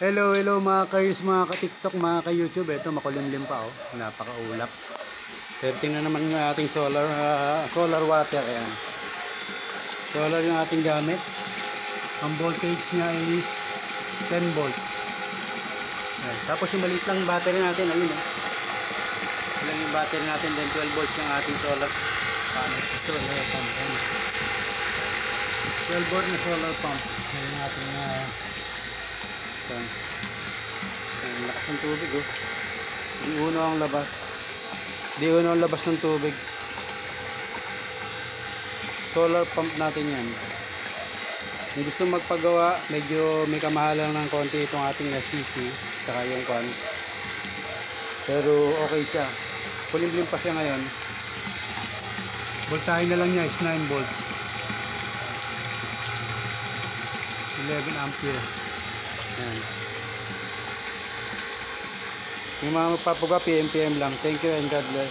Hello, hello mga kayus, mga ka-TikTok, mga ka-YouTube. Ito makulimlim pa oh. Napakaulap. Pero tingnan naman yung ating solar water. Ayan. Solar yung ating gamit. Ang voltage niya is 10 volts. Ayan. Tapos yung maliit lang battery natin, ayun oh. Ilang yung battery natin, then 12 volts yung ating solar panel. Solar pump. Ayan. 12 volt na solar pump. Ayan yung ating lakas ng tubig oh. Di uno ang labas. Di uno ang labas ng tubig. Solar pump natin yan. Kung gusto magpagawa, medyo may kamahalan ng konti itong ating CC saka yung kwan. Pero okay siya. Kulimlim pa siya ngayon. Voltahe na lang niya is 9 volts. 11 ampere. Yan. Yung mga magpapaga, PM lang. Thank you and God bless.